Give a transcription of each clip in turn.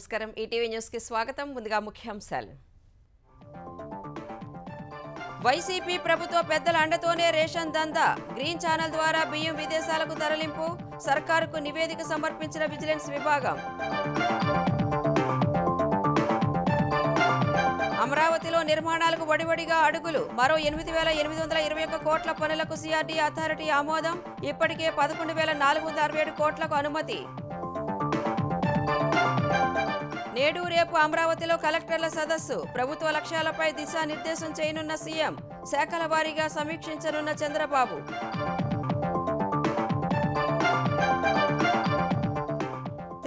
నమస్కారం ETV news కి స్వాగతం ముందుగా ముఖ్యాంశాలు వైసీపీ ప్రభుత్వ పెద్దల అండతోనే రేషన్ దందా గ్రీన్ ఛానల్ ద్వారా బియ్యం విదేశాలకు తరలింపు సర్కారుకు నివేదిక సమర్పించిన విజిలెన్స్ విభాగం అమరావతిలో నిర్మాణాలకు వడివడిగా అడుగులు మరో 8,821 కోట్ల పనులకు సిఆర్డీ అథారిటీ ఆమోదం ఇప్పటికే 11,467 కోట్లకు అనుమతి నేడు రేపు అమరావతిలో కలెక్టర్ల సదస్సు ప్రభుత్వ లక్ష్యాలపై దిశానిర్దేశం చేయనున్న సీఎం శాఖల వారీగా సమీక్షించనున్న చంద్రబాబు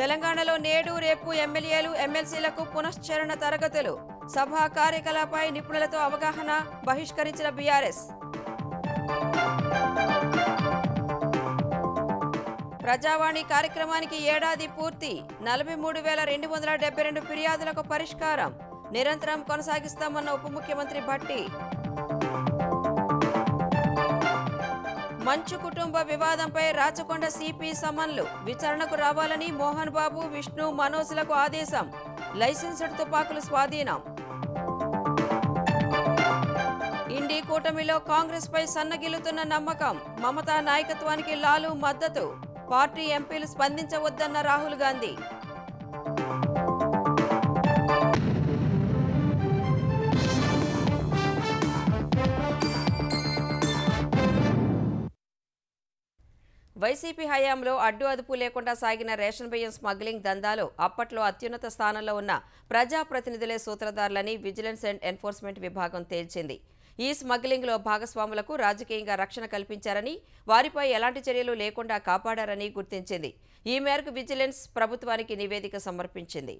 తెలంగాణలో నేడు రేపు ఎమ్మెల్యేలు ఎమ్మెల్సీలకు పునశ్చరణ తరగతులు సభా కార్యకలాపాలపై నిపుణులతో అవగాహన బహిష్కరించిన బీఆర్ఎస్ ప్రజావాణి కార్యక్రమానికి ఏడాది పూర్తి 43,272 ఫిర్యాదులకు పరిష్కారం నిరంతరం కొనసాగిస్తామన్న ఉప ముఖ్యమంత్రి భట్టి మంచు కుటుంబ వివాదంపై రాచకొండ సిపి సమన్లు విచారణకు రావాలని మోహన్ బాబు విష్ణు మనోజ్లకు ఆదేశం లైసెన్స్డ్ తుపాకులు స్వాధీనం ఇండి కూటమిలో కాంగ్రెస్ పై సన్నగిల్లుతున్న నమ్మకం మమతా నాయకత్వానికి లాలు మద్దతు పార్టీ ఎంపీలు స్పందించవద్దన్న రాహుల్ గాంధీ వైసీపీ హయాంలో అడ్డు అదుపు లేకుండా సాగిన రేషన్ బియ్యం స్మగ్లింగ్ దందాలో అప్పట్లో అత్యున్నత స్థానంలో ఉన్న ప్రజాప్రతినిధులే సూత్రధారులని విజిలెన్స్ అండ్ ఎన్ఫోర్స్మెంట్ విభాగం తేల్చింది ఈ స్మగ్లింగ్లో భాగస్వాములకు రాజకీయంగా రక్షణ కల్పించారని వారిపై ఎలాంటి చర్యలు లేకుండా కాపాడారని గుర్తించింది ఈ మేరకు విజిలెన్స్ ప్రభుత్వానికి నివేదిక సమర్పించింది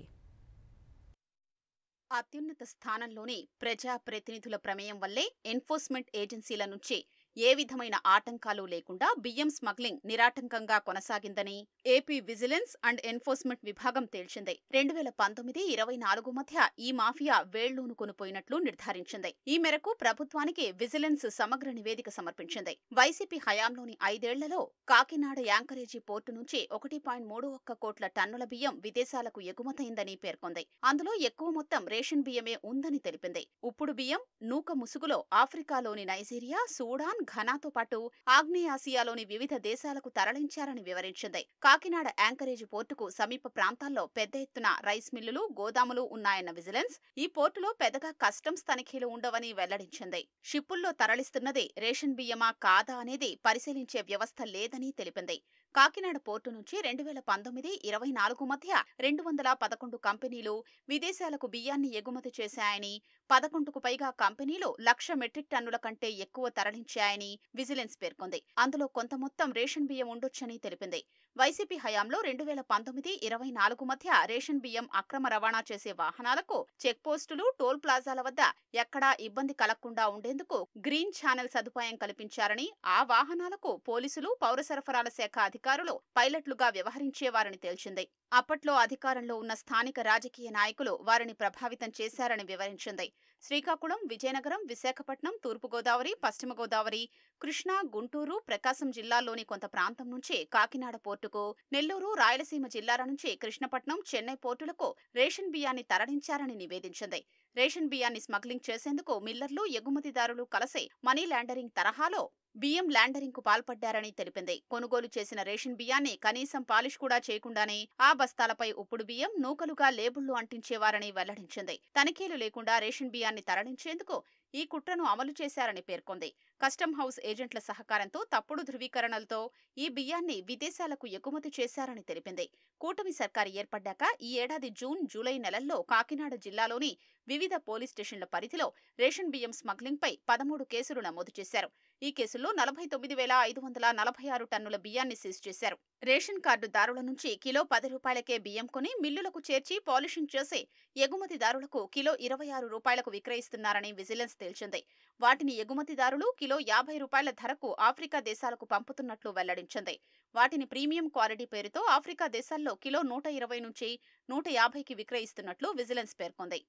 అత్యున్నత స్థానంలోని ప్రజాప్రతినిధుల ప్రమేయం వల్లే ఎన్ఫోర్స్మెంట్ ఏజెన్సీల నుంచి ఏ విధమైన ఆటంకాలు లేకుండా బియ్యం స్మగ్లింగ్ నిరాటంకంగా కొనసాగిందని ఏపీ విజిలెన్స్ అండ్ ఎన్ఫోర్స్మెంట్ విభాగం తేల్చింది 2019-24 మధ్య ఈ మాఫియా వేళ్లూనుకొనిపోయినట్లు నిర్ధారించింది ఈ మేరకు ప్రభుత్వానికి విజిలెన్స్ సమగ్ర నివేదిక సమర్పించింది వైసీపీ హయాంలోని 5 ఏళ్లలో కాకినాడ యాంకరేజీ పోర్టు నుంచి 1.31 కోట్ల టన్నుల బియ్యం విదేశాలకు ఎగుమతైందని పేర్కొంది అందులో ఎక్కువ మొత్తం రేషన్ బియ్యమే ఉందని తెలిపింది ఉప్పుడు బియ్యం నూక ముసుగులో ఆఫ్రికాలోని నైజీరియా సూడాన్ ఘనాతో పాటు ఆగ్నేయాసియాలోని వివిధ దేశాలకు తరలించారని వివరించింది కాకినాడ యాంకరేజ్ పోర్టుకు సమీప ప్రాంతాల్లో పెద్ద ఎత్తున రైస్ మిల్లులు గోదాములు ఉన్నాయన్న విజిలెన్స్ ఈ పోర్టులో పెద్దగా కస్టమ్స్ తనిఖీలు ఉండవని వెల్లడించింది షిప్పుల్లో తరలిస్తున్నది రేషన్ బియ్యమా కాదా అనేది పరిశీలించే వ్యవస్థ లేదని తెలిపింది కాకినాడ పోర్టు నుంచి 2019-24 మధ్య 211 కంపెనీలు విదేశాలకు బియ్యాన్ని ఎగుమతి చేశాయని 11కు పైగా కంపెనీలు 1,00,000 మెట్రిక్ టన్నుల కంటే ఎక్కువ తరలించాయని విజిలెన్స్ పేర్కొంది అందులో కొంత మొత్తం రేషన్ బియ్యం ఉండొచ్చని తెలిపింది వైసీపీ హయాంలో 2019-24 మధ్య రేషన్ బియ్యం అక్రమ రవాణా చేసే వాహనాలకు చెక్పోస్టులు టోల్ ప్లాజాల వద్ద ఎక్కడా ఇబ్బంది కలగకుండా ఉండేందుకు గ్రీన్ ఛానల్ సదుపాయం కల్పించారని ఆ వాహనాలకు పోలీసులు పౌర సరఫరాల శాఖ అధికారులు పైలట్లుగా వ్యవహరించేవారని తేల్చింది అప్పట్లో అధికారంలో ఉన్న స్థానిక రాజకీయ నాయకులు వారిని ప్రభావితం చేశారని వివరించింది శ్రీకాకుళం విజయనగరం విశాఖపట్నం తూర్పుగోదావరి పశ్చిమ గోదావరి కృష్ణా గుంటూరు ప్రకాశం జిల్లాల్లోని కొంత ప్రాంతం నుంచి కాకినాడ పోర్టుకు నెల్లూరు రాయలసీమ జిల్లాల నుంచి కృష్ణపట్నం చెన్నై పోర్టులకు రేషన్ బియ్యాన్ని తరలించారని నివేదించింది రేషన్ బియ్యాన్ని స్మగ్లింగ్ చేసేందుకు మిల్లర్లు ఎగుమతిదారులు కలిసి మనీ లాండరింగ్ తరహాలో బియ్యం ల్యాండరింగ్ కు పాల్పడ్డారని తెలిపింది కొనుగోలు చేసిన రేషన్ బియ్యాన్ని కనీసం పాలిష్ కూడా చేయకుండానే ఆ బస్తాలపై ఉప్పుడు బియ్యం నూకలుగా లేబుళ్లు అంటించేవారని వెల్లడించింది తనిఖీలు లేకుండా రేషన్ బియ్యాన్ని తరలించేందుకు ఈ కుట్రను అమలు చేశారని పేర్కొంది కస్టమ్ హౌస్ ఏజెంట్ల సహకారంతో తప్పుడు ధృవీకరణలతో ఈ బియ్యాన్ని విదేశాలకు ఎగుమతి చేశారని తెలిపింది కూటమి సర్కారు ఏర్పడ్డాక ఈ ఏడాది జూన్ జూలై నెలల్లో కాకినాడ జిల్లాలోని వివిధ పోలీస్ స్టేషన్ల పరిధిలో రేషన్ బియ్యం స్మగ్లింగ్ పై 13 కేసులు నమోదు చేశారు ఈ కేసుల్లో 49,546 టన్నుల బియ్యాన్ని సీజ్ చేశారు రేషన్ కార్డుదారుల నుంచి కిలో 10 రూపాయలకే బియ్యం కొని మిల్లులకు చేర్చి పాలిషింగ్ చేసి ఎగుమతిదారులకు కిలో 26 రూపాయలకు విక్రయిస్తున్నారని విజిలెన్స్ తేల్చింది వాటిని ఎగుమతిదారులు కిలో 50 రూపాయల ధరకు ఆఫ్రికా దేశాలకు పంపుతున్నట్లు వెల్లడించింది వాటిని ప్రీమియం క్వాలిటీ పేరుతో ఆఫ్రికా దేశాల్లో కిలో 120 నుంచి 150కి విక్రయిస్తున్నట్లు విజిలెన్స్ పేర్కొంది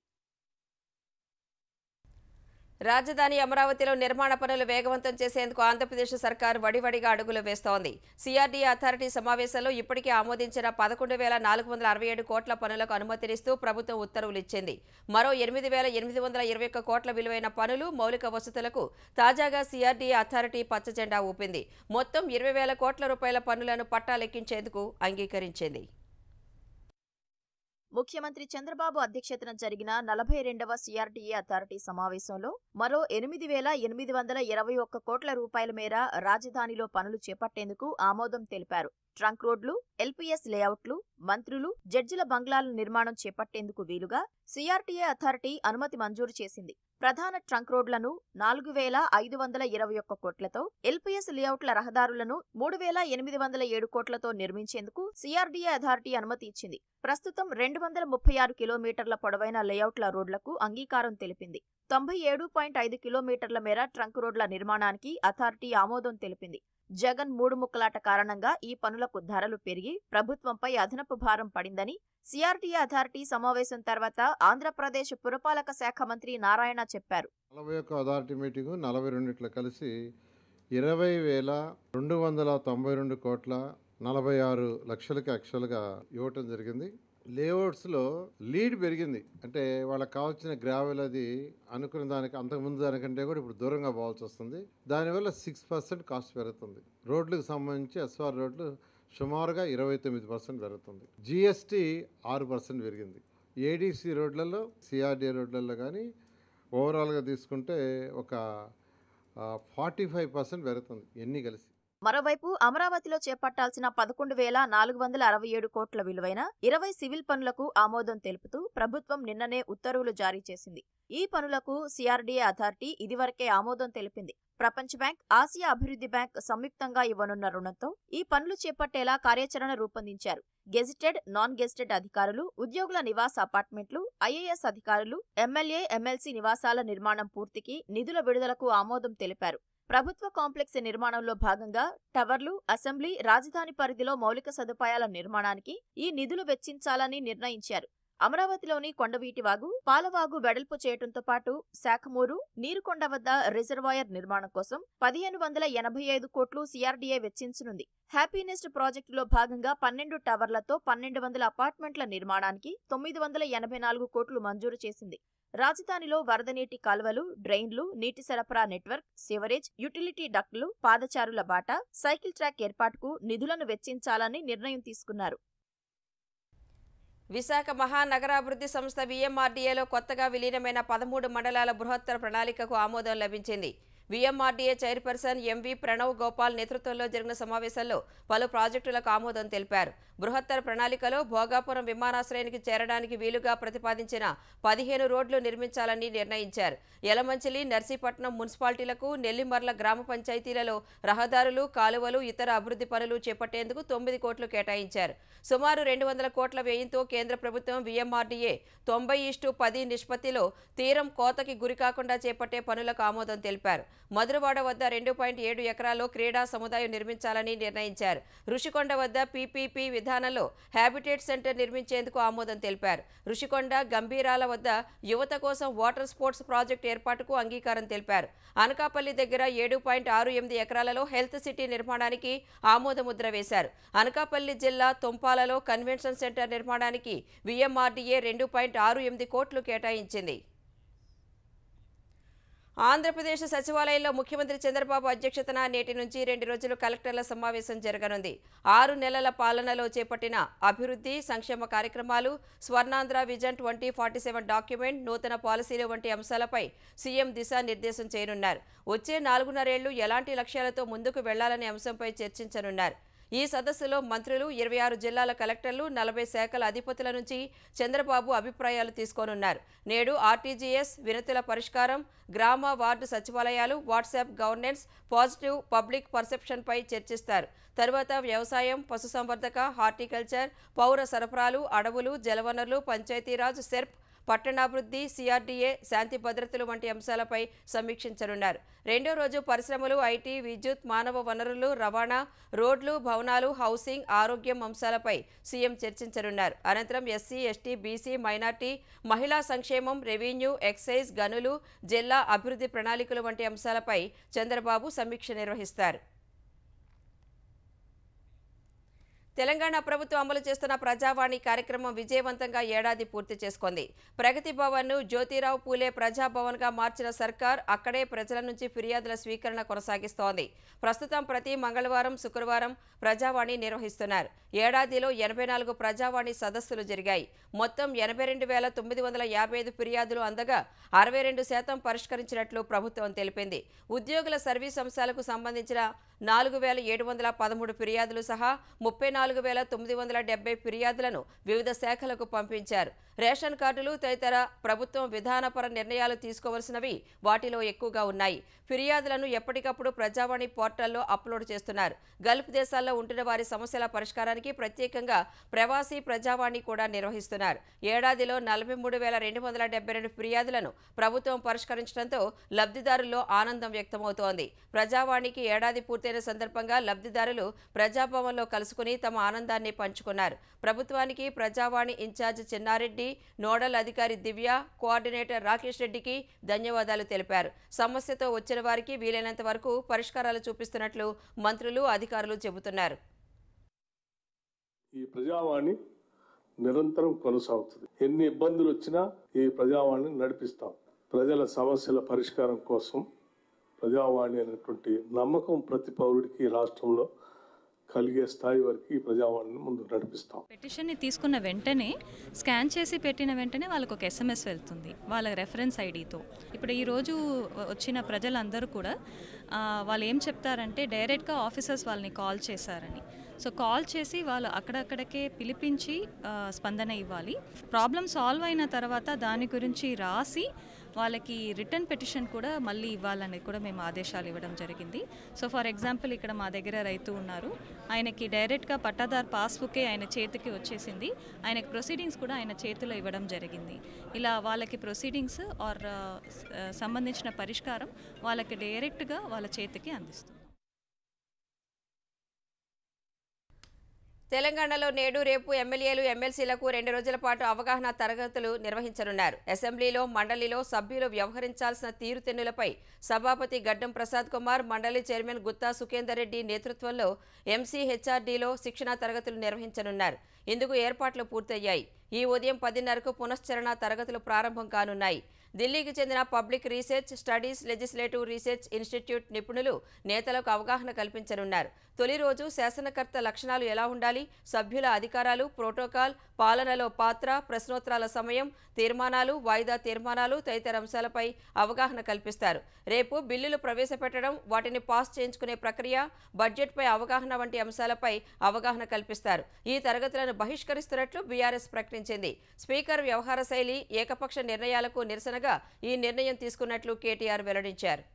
రాజధాని అమరావతిలో నిర్మాణ పనులు వేగవంతం చేసేందుకు ఆంధ్రప్రదేశ్ సర్కార్ వడివడిగా అడుగులు వేస్తోంది. సిఆర్డీఏ అథారిటీ సమావేశంలో ఇప్పటికే ఆమోదించిన 11,467 కోట్ల పనులకు అనుమతినిస్తూ ప్రభుత్వం ఉత్తర్వులు ఇచ్చింది. మరో 8,821 కోట్ల విలువైన పనులు, మౌలిక వసతులకు తాజాగా సిఆర్డీఏ అథారిటీ పచ్చజెండా ఊపింది. మొత్తం 20,000 కోట్ల రూపాయల పనులను పట్టాలెక్కించేందుకు అంగీకరించింది. ముఖ్యమంత్రి చంద్రబాబు అధ్యక్షతన జరిగిన 42వ సిఆర్డీఏ అథారిటీ సమావేశంలో మరో 8,821 కోట్ల రూపాయల మేర రాజధానిలో పనులు చేపట్టేందుకు ఆమోదం తెలిపారు. ట్రంక్ రోడ్లు, ఎల్పీఎస్ లేఅవుట్లు, మంత్రులు, జడ్జిల బంగ్లాల నిర్మాణం చేపట్టేందుకు వీలుగా సిఆర్డీఏ అథారిటీ అనుమతి మంజూరు చేసింది. ప్రధాన ట్రంక్ రోడ్లను 4,521 కోట్లతో, ఎల్పీఎస్ లేఅవుట్ల రహదారులను 3,807 కోట్లతో నిర్మించేందుకు సిఆర్డీఏ అథారిటీ అనుమతి ఇచ్చింది. ప్రస్తుతం 236 కిలోమీటర్ల పొడవైన లేఅవుట్ల రోడ్లకు అంగీకారం తెలిపింది. 97.5 కిలోమీటర్ల మేర ట్రంక్ రోడ్ల నిర్మాణానికి అథారిటీ ఆమోదం తెలిపింది. జగన్ మూడు ముక్కలాట కారణంగా ఈ పనులకు ధరలు పెరిగి ప్రభుత్వంపై అదనపు భారం పడిందని సిఆర్డీఏ అథారిటీ సమావేశం తర్వాత ఆంధ్రప్రదేశ్ పురపాలక శాఖ మంత్రి నారాయణ చెప్పారు. 41 అథారిటీ మీటింగు 42 కలిసి 20,292 కోట్ల 46 లక్షలకి యాక్చువల్గా ఇవ్వటం జరిగింది. లేఅవుట్స్లో లీడ్ పెరిగింది. అంటే వాళ్ళకి కావాల్సిన గ్రావెల్ అది అనుకున్న దానికి అంతకుముందు దానికంటే కూడా ఇప్పుడు దూరంగా పోవాల్సి వస్తుంది. దానివల్ల 6% కాస్ట్ పెరుగుతుంది. రోడ్లకు సంబంధించి ఎస్ఆర్ రోడ్లు సుమారుగా 29% పెరుగుతుంది. జిఎస్టీ 6% పెరిగింది. ఏడీసీ రోడ్లలో, సిఆర్డీఏ రోడ్లలో కానీ ఓవరాల్గా తీసుకుంటే ఒక 45% పెరుగుతుంది ఎన్ని కలిసి. మరోవైపు అమరావతిలో చేపట్టాల్సిన 11,467 కోట్ల విలువైన 20 సివిల్ పనులకు ఆమోదం తెలుపుతూ ప్రభుత్వం నిన్ననే ఉత్తర్వులు జారీ చేసింది. ఈ పనులకు సిఆర్డీఏ అథారిటీ ఇదివరకే ఆమోదం తెలిపింది. ప్రపంచ బ్యాంక్, ఆసియా అభివృద్ధి బ్యాంక్ సంయుక్తంగా ఇవ్వనున్న రుణంతో ఈ పనులు చేపట్టేలా కార్యాచరణ రూపొందించారు. గెజిటెడ్, నాన్ గెజిటెడ్ అధికారులు, ఉద్యోగుల నివాస అపార్ట్మెంట్లు, ఐఏఎస్ అధికారులు, ఎమ్మెల్యే, ఎమ్మెల్సీ నివాసాల నిర్మాణం పూర్తికి నిధుల విడుదలకు ఆమోదం తెలిపారు. ప్రభుత్వ కాంప్లెక్స్ నిర్మాణంలో భాగంగా టవర్లు, అసెంబ్లీ, రాజధాని పరిధిలో మౌలిక సదుపాయాల నిర్మాణానికి ఈ నిధులు వెచ్చించాలని నిర్ణయించారు. అమరావతిలోని కొండవీటివాగు, పాలవాగు వెడల్పు చేయడంతో పాటు శాఖమూరు, నీరుకొండ వద్ద రిజర్వాయర్ నిర్మాణం కోసం 1,585 కోట్లు సిఆర్డీఏ వెచ్చించనుంది. హ్యాపీనెస్ట్ ప్రాజెక్టులో భాగంగా 12 టవర్లతో 1,200 అపార్ట్మెంట్ల నిర్మాణానికి 984 కోట్లు మంజూరు చేసింది. రాజధానిలో వరద నీటి కాలువలు, డ్రైన్లు, నీటి సరఫరా నెట్వర్క్, సివరేజ్, యుటిలిటీ డక్టులు, పాదచారుల బాట, సైకిల్ ట్రాక్ ఏర్పాటుకు నిధులను వెచ్చించాలని నిర్ణయం తీసుకున్నారు. విశాఖ మహానగరాభివృద్ధి సంస్థ వీఎంఆర్డీఏలో కొత్తగా విలీనమైన 13 మండలాల బృహత్తర ప్రణాళికకు ఆమోదం లభించింది. VMRDA chairperson M V Pranav Gopal నేతృత్వంలో జరిగిన సమావేశంలో పలు ప్రాజెక్టులకు ఆమోదం తెలిపారు. బృహత్తర ప్రణాళికలో భోగాపురం విమానాశ్రయానికి చేరడానికి వీలుగా ప్రతిపాదించిన 15 రోడ్లు నిర్మించాలని నిర్ణయించారు. యలమంచిలి, నర్సీపట్నం మున్సిపాలిటీలకు, నెల్లిమర్ల గ్రామ పంచాయతీలలో రహదారులు, కాలువలు, ఇతర అభివృద్ధి పనులు చేపట్టేందుకు 9 కోట్లు కేటాయించారు. సుమారు 200 కోట్ల వ్యయంతో కేంద్ర ప్రభుత్వం వీఎంఆర్డీఏ 90:10 నిష్పత్తిలో తీరం కోతకి గురికాకుండా చేపట్టే పనులకు ఆమోదం తెలిపారు. మధురవాడ వద్ద 2.7 ఎకరాల్లో క్రీడా సముదాయం నిర్మించాలని నిర్ణయించారు. రుషికొండ వద్ద పీపీపీ విధానంలో హ్యాబిటేట్ సెంటర్ నిర్మించేందుకు ఆమోదం తెలిపారు. రుషికొండ, గంభీరాల వద్ద యువత కోసం వాటర్ స్పోర్ట్స్ ప్రాజెక్టు ఏర్పాటుకు అంగీకారం తెలిపారు. అనకాపల్లి దగ్గర 7.68 ఎకరాలలో హెల్త్ సిటీ నిర్మాణానికి ఆమోదముద్ర వేశారు. అనకాపల్లి జిల్లా తొంపాలలో కన్వెన్షన్ సెంటర్ నిర్మాణానికి వీఎంఆర్డీఏ 2.68 కోట్లు కేటాయించింది. ఆంధ్రప్రదేశ్ సచివాలయంలో ముఖ్యమంత్రి చంద్రబాబు అధ్యక్షతన నేటి నుంచి 2 రోజులు కలెక్టర్ల సమావేశం జరగనుంది. 6 నెలల పాలనలో చేపట్టిన అభివృద్ధి, సంక్షేమ కార్యక్రమాలు, స్వర్ణాంధ్ర విజన్ 2047 డాక్యుమెంట్, నూతన పాలసీలు వంటి అంశాలపై సీఎం దిశానిర్దేశం చేయనున్నారు. వచ్చే 4.5 ఏళ్లు ఎలాంటి లక్ష్యాలతో ముందుకు వెళ్లాలనే అంశంపై చర్చించనున్నారు. ఈ సదస్సులో మంత్రులు, 26 జిల్లాల కలెక్టర్లు, 40 శాఖల అధిపతుల నుంచి చంద్రబాబు అభిప్రాయాలు తీసుకోనున్నారు. నేడు ఆర్టీజీఎస్, వినతుల పరిష్కారం, గ్రామ వార్డు సచివాలయాలు, వాట్సాప్ గవర్నెన్స్, పాజిటివ్ పబ్లిక్ పర్సెప్షన్పై చర్చిస్తారు. తరువాత వ్యవసాయం, పశుసంవర్ధక, హార్టికల్చర్, పౌర సరఫరాలు, అడవులు, జలవనరులు, పంచాయతీరాజ్, సెర్ప్, పట్టణాభివృద్ధి, సిఆర్డీఏ, శాంతి భద్రతలు వంటి అంశాలపై సమీక్షించనున్నారు. రెండో రోజు పరిశ్రమలు, ఐటీ, విద్యుత్, మానవ వనరులు, రవాణా, రోడ్లు, భవనాలు, హౌసింగ్, ఆరోగ్యం అంశాలపై సీఎం చర్చించనున్నారు. అనంతరం ఎస్సీ, ఎస్టీ, బీసీ, మైనార్టీ, మహిళా సంక్షేమం, రెవెన్యూ, ఎక్సైజ్, గనులు, జిల్లా అభివృద్ధి ప్రణాళికలు వంటి అంశాలపై చంద్రబాబు సమీక్ష నిర్వహిస్తారు. తెలంగాణ ప్రభుత్వం అమలు చేస్తున్న ప్రజావాణి కార్యక్రమం విజయవంతంగా ఏడాది పూర్తి చేసుకుంది. ప్రగతి భవన్ను జ్యోతిరావు పూలే ప్రజాభవన్గా మార్చిన సర్కార్ అక్కడే ప్రజల నుంచి ఫిర్యాదుల స్వీకరణ కొనసాగిస్తోంది. ప్రస్తుతం ప్రతి మంగళవారం, శుక్రవారం ప్రజావాణి నిర్వహిస్తున్నారు. ఏడాదిలో 84 ప్రజావాణి సదస్సులు జరిగాయి. మొత్తం 82,955 ఫిర్యాదులు అందగా 62% పరిష్కరించినట్లు ప్రభుత్వం తెలిపింది. ఉద్యోగుల సర్వీస్ అంశాలకు సంబంధించిన 4,713 ఫిర్యాదులు సహా 34,970 ఫిర్యాదులను వివిధ శాఖలకు పంపించారు. రేషన్ కార్డులు తదితర ప్రభుత్వం విధానపర నిర్ణయాలు తీసుకోవలసినవి వాటిలో ఎక్కువగా ఉన్నాయి. ఫిర్యాదులను ఎప్పటికప్పుడు ప్రజావాణి పోర్టల్లో అప్లోడ్ చేస్తున్నారు. గల్ఫ్ దేశాల్లో ఉంటున్న వారి సమస్యల పరిష్కారానికి ప్రత్యేకంగా ప్రవాసీ ప్రజావాణి కూడా నిర్వహిస్తున్నారు. ఏడాదిలో 43,272 ఫిర్యాదులను ప్రభుత్వం పరిష్కరించడంతో లబ్ధిదారుల్లో ఆనందం వ్యక్తమవుతోంది. ప్రజావాణికి ఏడాది పూర్తయిన సందర్భంగా లబ్ధిదారులు ప్రజాభవన్లో కలుసుకుని తమ ఆనందాన్ని పంచుకున్నారు. ప్రభుత్వానికి ప్రజావాణి ఇన్ఛార్జ్ చిన్నారెడ్డి, నోడల్ అధికారి దివ్య, కోఆర్డినేటర్ రాకేష్ రెడ్డికి ధన్యవాదాలు తెలిపారు. సమస్యతో వచ్చిన వారికి వీలైనంత వరకు పరిష్కారాలు చూపిస్తున్నట్లు మంత్రులు, అధికారులు చెబుతున్నారు. ఈ ప్రజావాణి నిరంతరం కొనసాగుతుంది. ఎన్ని ఇబ్బందులు వచ్చినా ఈ ప్రజావాణిని నడిపిస్తాం. ప్రజల సమస్యల పరిష్కారం కోసం ప్రజావాణి అనేటువంటి నమ్మకం ప్రతి పౌరుడికి రాష్ట్రంలో కలిగే స్థాయి వరకు ఈ ప్రజావాణిని ముందుకు నడిపిస్తాం. పిటిషన్ని తీసుకున్న వెంటనే స్కాన్ చేసి పెట్టిన వెంటనే వాళ్ళకు ఒక SMS వెళ్తుంది వాళ్ళ రెఫరెన్స్ ఐడితో. ఇప్పుడు ఈరోజు వచ్చిన ప్రజలందరూ కూడా వాళ్ళు ఏం చెప్తారంటే డైరెక్ట్గా ఆఫీసర్స్ వాళ్ళని కాల్ చేశారని. సో కాల్ చేసి వాళ్ళు అక్కడక్కడికే పిలిపించి స్పందన ఇవ్వాలి. ప్రాబ్లం సాల్వ్ అయిన తర్వాత దాని గురించి రాసి వాళ్ళకి రిటర్న్ పిటిషన్ కూడా మళ్ళీ ఇవ్వాలని కూడా మేము ఆదేశాలు ఇవ్వడం జరిగింది. సో ఫర్ ఎగ్జాంపుల్ ఇక్కడ మా దగ్గర రైతు ఉన్నారు, ఆయనకి డైరెక్ట్గా పట్టాదారు పాస్బుకే ఆయన చేతికి వచ్చేసింది. ఆయనకి ప్రొసీడింగ్స్ కూడా ఆయన చేతిలో ఇవ్వడం జరిగింది. ఇలా వాళ్ళకి ప్రొసీడింగ్స్ ఆర్ సంబంధించిన పరిష్కారం వాళ్ళకి డైరెక్ట్గా వాళ్ళ చేతికి అందిస్తుంది. తెలంగాణలో నేడు, రేపు ఎమ్మెల్యేలు, ఎమ్మెల్సీలకు 2 రోజుల పాటు అవగాహన తరగతులు నిర్వహించనున్నారు. అసెంబ్లీలో, మండలిలో సభ్యులు వ్యవహరించాల్సిన తీరుతెన్నులపై సభాపతి గడ్డం ప్రసాద్ కుమార్, మండలి చైర్మన్ గుత్తా సుఖేందర్ రెడ్డి నేతృత్వంలో MCHRDలో శిక్షణా తరగతులు నిర్వహించనున్నారు. ఇందుకు ఏర్పాట్లు పూర్తయ్యాయి. ఈ ఉదయం 10:30కు పునశ్చరణ తరగతులు ప్రారంభం కానున్నాయి. ఢిల్లీకి చెందిన public research studies legislative research institute నిపుణులు నేతలకు అవగాహన కల్పించనున్నారు. తొలి రోజు శాసనకర్త లక్షణాలు ఎలా ఉండాలి, సభ్యుల అధికారాలు, ప్రోటోకాల్, పాలనలో పాత్ర, ప్రశ్నోత్తరాల సమయం, తీర్మానాలు, వాయిదా తీర్మానాలు తదితర అంశాలపై అవగాహన కల్పిస్తారు. రేపు బిల్లులు ప్రవేశపెట్టడం, వాటిని పాస్ చేయించుకునే ప్రక్రియ, బడ్జెట్పై అవగాహన వంటి అంశాలపై అవగాహన కల్పిస్తారు. ఈ తరగతులను బహిష్కరిస్తున్నట్లు బీఆర్ఎస్ ప్రకటించింది. స్పీకర్ వ్యవహార శైలి, ఏకపక్ష నిర్ణయాలకు నిరసనగా ఈ నిర్ణయం తీసుకున్నట్లు కేటీఆర్ వెల్లడించారు.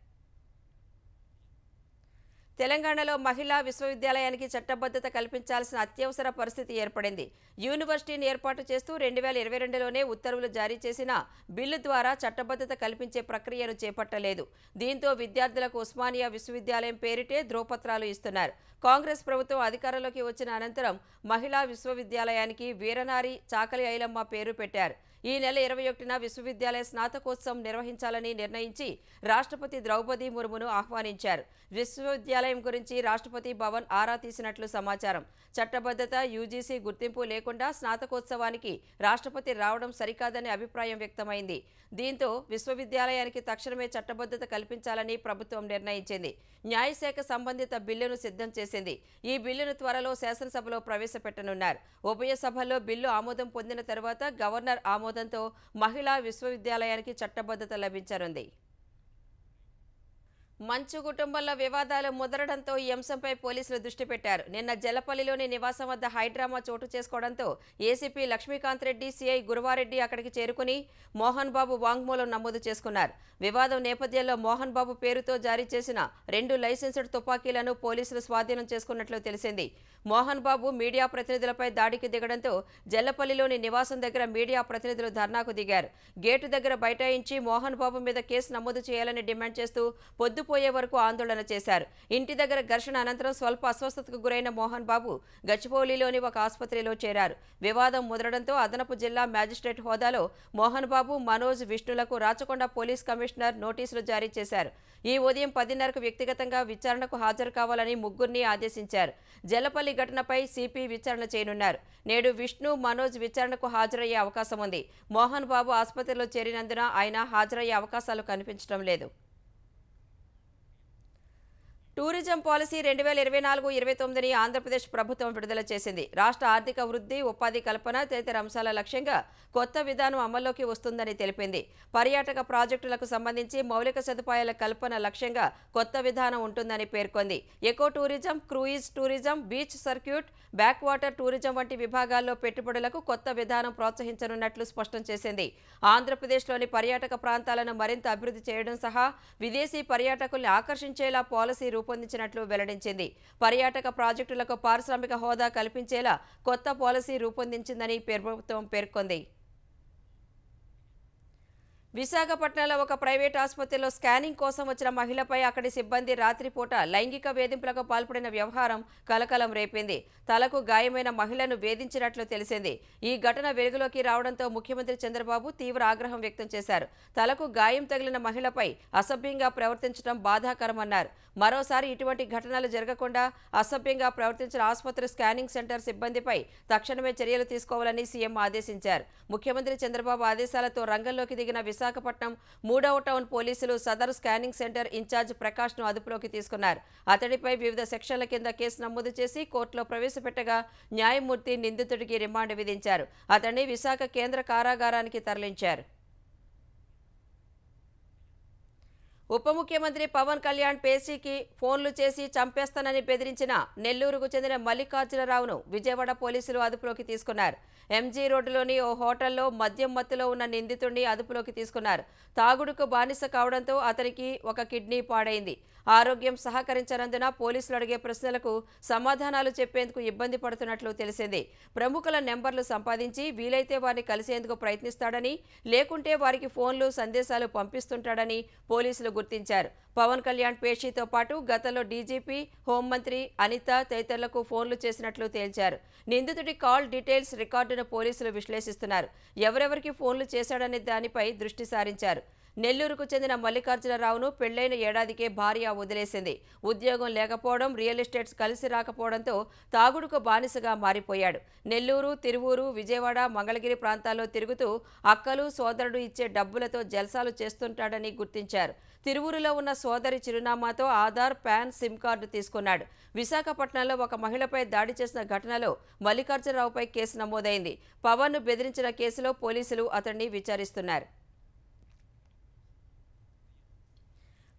తెలంగాణలో మహిళా విశ్వవిద్యాలయానికి చట్టబద్ధత కల్పించాల్సిన అత్యవసర పరిస్థితి ఏర్పడింది. యూనివర్సిటీని ఏర్పాటు చేస్తూ 2022లోనే ఉత్తర్వులు జారీ చేసిన బిల్లు ద్వారా చట్టబద్ధత కల్పించే ప్రక్రియను చేపట్టలేదు. దీంతో విద్యార్థులకు ఉస్మానియా విశ్వవిద్యాలయం పేరిటే ధ్రువపత్రాలు ఇస్తున్నారు. కాంగ్రెస్ ప్రభుత్వం అధికారంలోకి వచ్చిన అనంతరం మహిళా విశ్వవిద్యాలయానికి వీరనారి చాకలి ఐలమ్మ పేరు పెట్టారు. ఈ నెల 21న విశ్వవిద్యాలయ స్నాతకోత్సవం నిర్వహించాలని నిర్ణయించి రాష్ట్రపతి ద్రౌపది ముర్మును ఆహ్వానించారు. విశ్వవిద్యాలయం గురించి రాష్ట్రపతి భవన్ ఆరా తీసినట్లు సమాచారం. చట్టబద్ధత, యూజీసీ గుర్తింపు లేకుండా స్నాతకోత్సవానికి రాష్ట్రపతి రావడం సరికాదనే అభిప్రాయం వ్యక్తమైంది. దీంతో విశ్వవిద్యాలయానికి తక్షణమే చట్టబద్ధత కల్పించాలని ప్రభుత్వం నిర్ణయించింది. న్యాయశాఖ సంబంధిత బిల్లును సిద్ధం చేసింది. ఈ బిల్లును త్వరలో శాసనసభలో ప్రవేశపెట్టనున్నారు. ఉభయ సభల్లో బిల్లు ఆమోదం పొందిన తర్వాత గవర్నర్ ఆమోదంతో మహిళా విశ్వవిద్యాలయానికి చట్టబద్ధత లభించనుంది. మంచు కుటుంబంలో వివాదాలు ముదరడంతో ఈ అంశంపై పోలీసులు దృష్టి పెట్టారు. నిన్న జలపల్లిలోని నివాసం వద్ద హైడ్రామా చోటు చేసుకోవడంతో ఏసీపీ లక్ష్మీకాంత్ రెడ్డి, సిఐ గురువారెడ్డి అక్కడికి చేరుకుని మోహన్ బాబు వాంగ్మూలం నమోదు చేసుకున్నారు. వివాదం నేపథ్యంలో మోహన్ బాబు పేరుతో జారీ చేసిన 2 లైసెన్స్డ్ తుపాకీలను పోలీసులు స్వాధీనం చేసుకున్నట్లు తెలిసింది. మోహన్ బాబు మీడియా ప్రతినిధులపై దాడికి దిగడంతో జల్లపల్లిలోని నివాసం దగ్గర మీడియా ప్రతినిధులు ధర్నాకు దిగారు. గేటు దగ్గర బైఠాయించి మోహన్ బాబు మీద కేసు నమోదు చేయాలని డిమాండ్ చేస్తూ పొద్దుపోయే వరకు ఆందోళన చేశారు. ఇంటి దగ్గర ఘర్షణ అనంతరం స్వల్ప అస్వస్థతకు గురైన మోహన్ బాబు గచ్చిబౌలిలోని ఒక ఆసుపత్రిలో చేరారు. వివాదం ముదరడంతో అదనపు జిల్లా మ్యాజిస్ట్రేట్ హోదాలో మోహన్ బాబు, మనోజ్, విష్ణులకు రాచకొండ పోలీస్ కమిషనర్ నోటీసులు జారీ చేశారు. ఈ ఉదయం 10:30కు వ్యక్తిగతంగా విచారణకు హాజరు కావాలని ముగ్గురిని ఆదేశించారు. జలపల్లి ఘటనపై సిపి విచారణ చేయనున్నారు. నేడు విష్ణు, మనోజ్ విచారణకు హాజరయ్యే అవకాశం ఉంది. మోహన్ బాబు ఆసుపత్రిలో చేరినందున ఆయన హాజరయ్యే అవకాశాలు కనిపించడం లేదు. టూరిజం పాలసీ 2024-29ని ఆంధ్రప్రదేశ్ ప్రభుత్వం విడుదల చేసింది. రాష్ట్ర ఆర్థిక వృద్ధి, ఉపాధి కల్పన తదితర అంశాల లక్ష్యంగా కొత్త విధానం అమల్లోకి వస్తుందని తెలిపింది. పర్యాటక ప్రాజెక్టులకు సంబంధించి మౌలిక సదుపాయాల కల్పన లక్ష్యంగా కొత్త విధానం ఉంటుందని పేర్కొంది. Eco tourism, cruise tourism, beach circuit, back water tourism వంటి విభాగాల్లో పెట్టుబడులకు కొత్త విధానం ప్రోత్సహించనున్నట్లు స్పష్టం చేసింది. ఆంధ్రప్రదేశ్లోని పర్యాటక ప్రాంతాలను మరింత అభివృద్ధి చేయడం సహా విదేశీ పర్యాటకుల్ని ఆకర్షించేలా పాలసీ రూపొందించినట్లు వెల్లడించింది. పర్యాటక ప్రాజెక్టులకు పారిశ్రామిక హోదా కల్పించేలా కొత్త పాలసీ రూపొందించిందని ప్రభుత్వం పేర్కొంది. విశాఖపట్నంలో ఒక ప్రైవేట్ ఆసుపత్రిలో స్కానింగ్ కోసం వచ్చిన మహిళపై అక్కడి సిబ్బంది రాత్రిపూట లైంగిక వేధింపులకు పాల్పడిన వ్యవహారం కలకలం రేపింది. తలకు గాయమైన మహిళను వేధించినట్లు తెలిసింది. ఈ ఘటన వెలుగులోకి రావడంతో ముఖ్యమంత్రి చంద్రబాబు తీవ్ర ఆగ్రహం వ్యక్తం చేశారు. తలకు గాయం తగిలిన మహిళపై అసభ్యంగా ప్రవర్తించడం బాధాకరమన్నారు. మరోసారి ఇటువంటి ఘటనలు జరగకుండా అసభ్యంగా ప్రవర్తించిన ఆసుపత్రి స్కానింగ్ సెంటర్ సిబ్బందిపై తక్షణమే చర్యలు తీసుకోవాలని సీఎం ఆదేశించారు. ముఖ్యమంత్రి చంద్రబాబు ఆదేశాలతో రంగంలోకి దిగిన విశాఖపట్నం 3వ టౌన్ పోలీసులు సదరు స్కానింగ్ సెంటర్ ఇన్ఛార్జ్ ప్రకాష్ను అదుపులోకి తీసుకున్నారు. అతడిపై వివిధ సెక్షన్ల కింద కేసు నమోదు చేసి కోర్టులో ప్రవేశపెట్టగా న్యాయమూర్తి నిందితుడికి రిమాండ్ విధించారు. అతన్ని విశాఖ కేంద్ర కారాగారానికి తరలించారు. ఉప ముఖ్యమంత్రి పవన్ కళ్యాణ్ పేసీకి ఫోన్లు చేసి చంపేస్తానని బెదిరించిన నెల్లూరుకు చెందిన మల్లికార్జునరావును విజయవాడ పోలీసులు అదుపులోకి తీసుకున్నారు. ఎంజీ రోడ్డులోని ఓ హోటల్లో మద్యం మత్తులో ఉన్న నిందితుడిని అదుపులోకి తీసుకున్నారు. తాగుడుకు బానిస కావడంతో అతనికి ఒక కిడ్నీ పాడైంది. ఆరోగ్యం సహకరించనందున పోలీసులు అడిగే ప్రశ్నలకు సమాధానాలు చెప్పేందుకు ఇబ్బంది పడుతున్నట్లు తెలిసింది. ప్రముఖుల నెంబర్లు సంపాదించి వీలైతే వారిని కలిసేందుకు ప్రయత్నిస్తాడని, లేకుంటే వారికి ఫోన్లు, సందేశాలు పంపిస్తుంటాడని పోలీసులు గుర్తించారు. పవన్ కళ్యాణ్ పేషీతో పాటు గతంలో డీజీపీ, హోంమంత్రి అనిత తదితరులకు ఫోన్లు చేసినట్లు తేల్చారు. నిందితుడి కాల్ డీటెయిల్స్ రికార్డును పోలీసులు విశ్లేషిస్తున్నారు. ఎవరెవరికి ఫోన్లు చేశాడనే దానిపై దృష్టి సారించారు. నెల్లూరుకు చెందిన మల్లికార్జునరావును పెళ్లైన ఏడాదికే భార్య వదిలేసింది. ఉద్యోగం లేకపోవడం, రియల్ ఎస్టేట్స్ కలిసి రాకపోవడంతో తాగుడుకు బానిసగా మారిపోయాడు. నెల్లూరు, తిరువూరు, విజయవాడ, మంగళగిరి ప్రాంతాల్లో తిరుగుతూ అక్కలు, సోదరుడు ఇచ్చే డబ్బులతో జల్సాలు చేస్తుంటాడని గుర్తించారు. తిరువూరులో ఉన్న సోదరి చిరునామాతో ఆధార్, పాన్, సిమ్ కార్డు తీసుకున్నాడు. విశాఖపట్నంలో ఒక మహిళపై దాడి చేసిన ఘటనలో మల్లికార్జునరావుపై కేసు నమోదైంది. పవన్ను బెదిరించిన కేసులో పోలీసులు అతన్ని విచారిస్తున్నారు.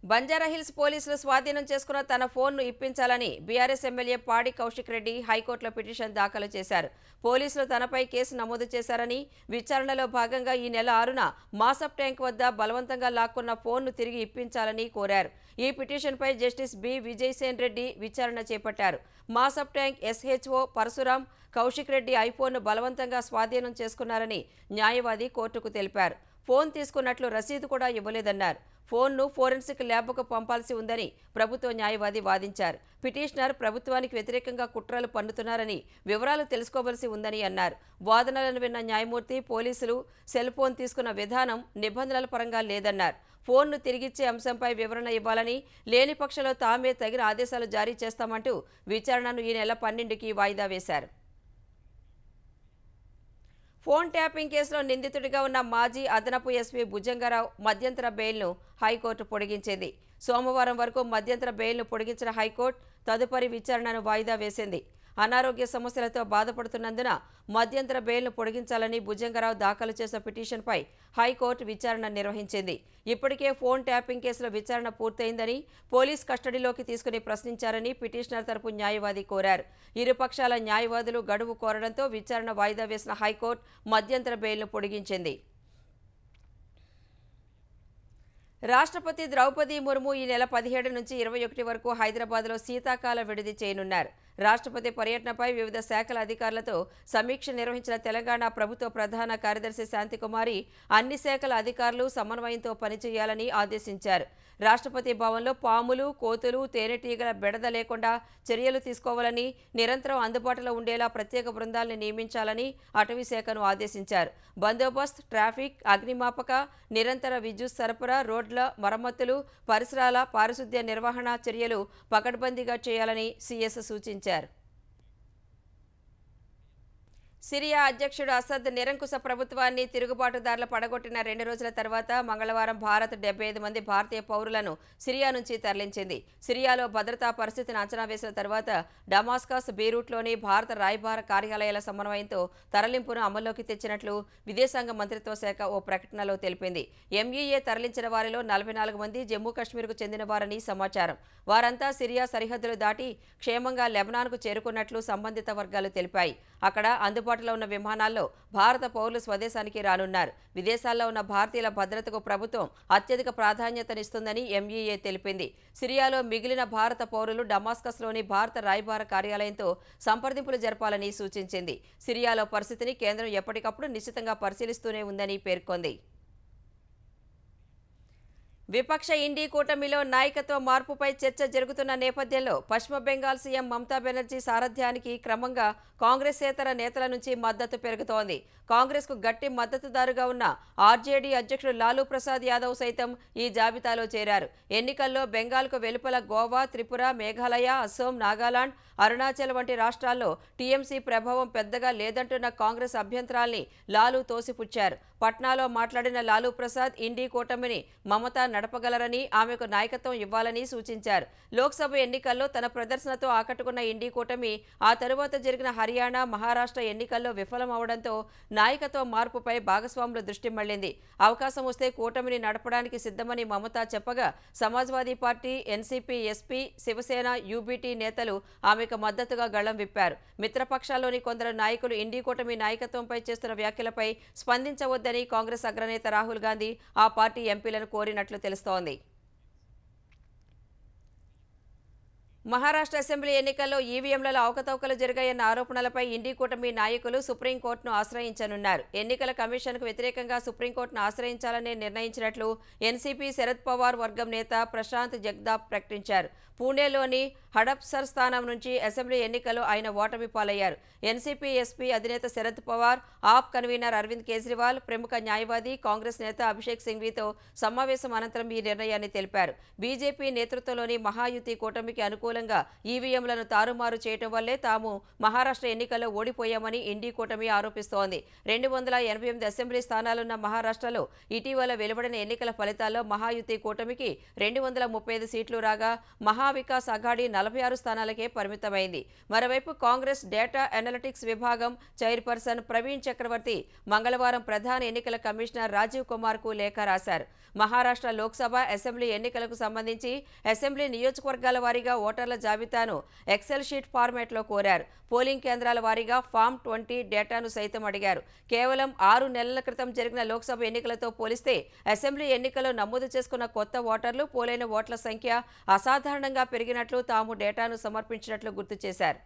బంజారాహిల్స్ పోలీసులు స్వాధీనం చేసుకున్న తన ఫోన్ను ఇప్పించాలని బీఆర్ఎస్ ఎమ్మెల్యే పాడి కౌశిక్ రెడ్డి హైకోర్టులో పిటిషన్ దాఖలు చేశారు. పోలీసులు తనపై కేసు నమోదు చేశారని, విచారణలో భాగంగా ఈ నెల 6న మాసప్ ట్యాంక్ వద్ద బలవంతంగా లాక్కున్న ఫోన్ను తిరిగి ఇప్పించాలని కోరారు. ఈ పిటిషన్పై జస్టిస్ బి విజయసేన్ రెడ్డి విచారణ చేపట్టారు. మాసప్ ట్యాంక్ ఎస్హెచ్ఓ పరశురాం కౌశిక్ రెడ్డి ఐఫోన్ను బలవంతంగా స్వాధీనం చేసుకున్నారని న్యాయవాది కోర్టుకు తెలిపారు. ఫోన్ తీసుకున్నట్లు రసీదు కూడా ఇవ్వలేదన్నారు. ఫోన్ను ఫోరెన్సిక్ ల్యాబ్కు పంపాల్సి ఉందని ప్రభుత్వ న్యాయవాది వాదించారు. పిటిషనర్ ప్రభుత్వానికి వ్యతిరేకంగా కుట్రలు పన్నుతున్నారని, వివరాలు తెలుసుకోవలసి ఉందని అన్నారు. వాదనలను విన్న న్యాయమూర్తి పోలీసులు సెల్ ఫోన్ తీసుకున్న విధానం నిబంధనల పరంగా లేదన్నారు. ఫోన్ను తిరిగిచ్చే అంశంపై వివరణ ఇవ్వాలని, లేని పక్షంలో తామే తగిన ఆదేశాలు జారీ చేస్తామంటూ విచారణను ఈ నెల 12కి వాయిదా వేశారు. ఫోన్ ట్యాపింగ్ కేసులో నిందితుడిగా ఉన్న మాజీ అదనపు ఎస్పీ భుజంగరావు మధ్యంతర బెయిల్ను హైకోర్టు పొడిగించింది. సోమవారం వరకు మధ్యంతర బెయిల్ను పొడిగించిన హైకోర్టు తదుపరి విచారణను వాయిదా వేసింది. అనారోగ్య సమస్యలతో బాధపడుతున్నందున మధ్యంతర బెయిల్ను పొడిగించాలని భుజంగరావు దాఖలు చేసిన పిటిషన్పై హైకోర్టు విచారణ నిర్వహించింది. ఇప్పటికే ఫోన్ ట్యాపింగ్ కేసులో విచారణ పూర్తయిందని, పోలీస్ కస్టడీలోకి తీసుకుని ప్రశ్నించారని పిటిషనర్ తరపు న్యాయవాది కోరారు. ఇరుపక్షాల న్యాయవాదులు గడువు కోరడంతో విచారణ వాయిదా వేసిన హైకోర్టు మధ్యంతర బెయిల్ను పొడిగించింది. రాష్ట్రపతి ద్రౌపది ముర్ము ఈ నెల 17 నుంచి 21 వరకు హైదరాబాద్లో శీతాకాల విడిది చేయనున్నారు. రాష్ట్రపతి పర్యటనపై వివిధ శాఖల అధికారులతో సమీక్ష నిర్వహించిన తెలంగాణ ప్రభుత్వ ప్రధాన కార్యదర్శి శాంతికుమారి అన్ని శాఖల అధికారులు సమన్వయంతో పనిచేయాలని ఆదేశించారు. రాష్ట్రపతి భవన్లో పాములు, కోతులు, తేనెటీగల బెడద లేకుండా చర్యలు తీసుకోవాలని, నిరంతరం అందుబాటులో ఉండేలా ప్రత్యేక బృందాలను నియమించాలని అటవీ శాఖను ఆదేశించారు. బందోబస్తు, ట్రాఫిక్, అగ్నిమాపక, నిరంతర విద్యుత్ సరఫరా, రోడ్ల మరమ్మతులు, పరిసరాల పారిశుద్ధ్య నిర్వహణ చర్యలు పకడ్బందీగా చేయాలని సీఎస్ సూచించారు. సిరియా అధ్యక్షుడు అసద్ నిరంకుశ ప్రభుత్వాన్ని తిరుగుబాటుదారుల పడగొట్టిన 2 రోజుల తర్వాత మంగళవారం భారత్ 75 మంది భారతీయ పౌరులను సిరియా నుంచి తరలించింది. సిరియాలో భద్రతా పరిస్థితిని అంచనా వేసిన తర్వాత డమాస్కస్, బీరూట్లోని భారత రాయబార కార్యాలయాల సమన్వయంతో తరలింపును అమల్లోకి తెచ్చినట్లు విదేశాంగ మంత్రిత్వ శాఖ ఓ ప్రకటనలో తెలిపింది. ఎంఈఏ తరలించిన వారిలో 44 మంది జమ్మూ కాశ్మీర్కు చెందిన వారని సమాచారం. వారంతా సిరియా సరిహద్దులు దాటి క్షేమంగా లెబనాన్కు చేరుకున్నట్లు సంబంధిత వర్గాలు తెలిపాయి. అక్కడ అందుబాటులో ఉన్న విమానాల్లో భారత పౌరులు స్వదేశానికి రానున్నారు. విదేశాల్లో ఉన్న భారతీయుల భద్రతకు ప్రభుత్వం అత్యధిక ప్రాధాన్యతనిస్తుందని ఎంఈఏ తెలిపింది. సిరియాలో మిగిలిన భారత పౌరులు డమాస్కస్లోని భారత రాయబార కార్యాలయంతో సంప్రదింపులు జరపాలని సూచించింది. సిరియాలో పరిస్థితిని కేంద్రం ఎప్పటికప్పుడు నిశ్చితంగా పరిశీలిస్తూనే ఉందని పేర్కొంది. విపక్ష ఇండీ కూటమిలో నాయకత్వ మార్పుపై చర్చ జరుగుతున్న నేపథ్యంలో పశ్చిమ బెంగాల్ సీఎం మమతా బెనర్జీ సారథ్యానికి క్రమంగా కాంగ్రెసేతర నేతల నుంచి మద్దతు పెరుగుతోంది. కాంగ్రెస్కు గట్టి మద్దతుదారుగా ఉన్న ఆర్జేడీ అధ్యక్షుడు లాలూ ప్రసాద్ యాదవ్ సైతం ఈ జాబితాలో చేరారు. ఎన్నికల్లో బెంగాల్కు వెలుపల గోవా, త్రిపుర, మేఘాలయ, అస్సోం, నాగాలాండ్, అరుణాచల్ వంటి రాష్ట్రాల్లో టీఎంసీ ప్రభావం పెద్దగా లేదంటున్న కాంగ్రెస్ అభ్యంతరాల్ని లాలూ తోసిపుచ్చారు. పట్నాలో మాట్లాడిన లాలూ ప్రసాద్ ఇండీ కూటమిని మమతా నడపగలరని, ఆమెకు నాయకత్వం ఇవ్వాలని సూచించారు. లోక్సభ ఎన్నికల్లో తన ప్రదర్శనతో ఆకట్టుకున్న ఇండీ కూటమి ఆ తరువాత జరిగిన హర్యానా, మహారాష్ట్ర ఎన్నికల్లో విఫలమవడంతో నాయకత్వ మార్పుపై భాగస్వాముల దృష్టి మళ్లింది. అవకాశం వస్తే కూటమిని నడపడానికి సిద్ధమని మమతా చెప్పగా Samajwadi party, NCP, SP, Shivsena, UBT నేతలు ఆమెకు మద్దతుగా గళం విప్పారు. మిత్రపక్షాల్లోని కొందరు నాయకులు ఇండీ కూటమి నాయకత్వంపై చేస్తున్న వ్యాఖ్యలపై స్పందించవద్దని కాంగ్రెస్ అగ్రనేత రాహుల్ గాంధీ ఆ పార్టీ ఎంపీలను కోరినట్లు తెలుస్తోంది. మహారాష్ట్ర అసెంబ్లీ ఎన్నికల్లో ఈవీఎంలలో అవకతవకలు జరిగాయన్న ఆరోపణలపై ఇండీ కూటమి నాయకులు సుప్రీంకోర్టును ఆశ్రయించనున్నారు. ఎన్నికల కమిషన్కు వ్యతిరేకంగా సుప్రీంకోర్టును ఆశ్రయించాలని నిర్ణయించినట్లు ఎన్సీపీ శరద్ పవార్ వర్గం నేత ప్రశాంత్ జగదాప్ ప్రకటించారు. పూణేలోని హడప్సర్ స్థానం నుంచి అసెంబ్లీ ఎన్నికల్లో ఆయన ఓటమి పాలయ్యారు. ఎన్సీపీ ఎస్పీ అధినేత శరద్ పవార్, ఆప్ కన్వీనర్ అరవింద్ కేజ్రీవాల్, ప్రముఖ న్యాయవాది కాంగ్రెస్ నేత అభిషేక్ సింఘ్వీతో సమావేశం అనంతరం ఈ నిర్ణయాన్ని తెలిపారు. బీజేపీ నేతృత్వంలోని మహాయుతి కూటమికి అనుకూలంగా ఈవీఎంలను తారుమారు చేయడం వల్లే తాము మహారాష్ట్ర ఎన్నికల్లో ఓడిపోయామని ఇండీ కూటమి ఆరోపిస్తోంది. 288 అసెంబ్లీ స్థానాలున్న మహారాష్ట్రలో ఇటీవల వెలువడిన ఎన్నికల ఫలితాల్లో మహాయుతి కూటమికి 235 సీట్లు రాగా మహావికాస్ అఘాడీ 46 స్థానాలకే పరిమితమైంది. మరోవైపు కాంగ్రెస్ డేటా అనలిటిక్స్ విభాగం చైర్పర్సన్ ప్రవీణ్ చక్రవర్తి మంగళవారం ప్రధాన ఎన్నికల కమిషనర్ రాజీవ్ కుమార్కు లేఖ రాశారు. మహారాష్ట్ర లోక్సభ, అసెంబ్లీ ఎన్నికలకు సంబంధించి అసెంబ్లీ నియోజకవర్గాల వారీగా ఓటర్ల జాబితాను ఎక్సెల్ షీట్ ఫార్మాట్లో కోరారు. పోలింగ్ కేంద్రాల వారీగా ఫామ్ 20 డేటాను సైతం అడిగారు. కేవలం 6 నెలల క్రితం జరిగిన లోక్సభ ఎన్నికలతో పోలిస్తే అసెంబ్లీ ఎన్నికల్లో నమోదు చేసుకున్న కొత్త ఓటర్లు, పోలైన ఓట్ల సంఖ్య అసాధారణంగా పెరిగినట్లు తాము డేటాను సమర్పించినట్లు గుర్తు చేశారు.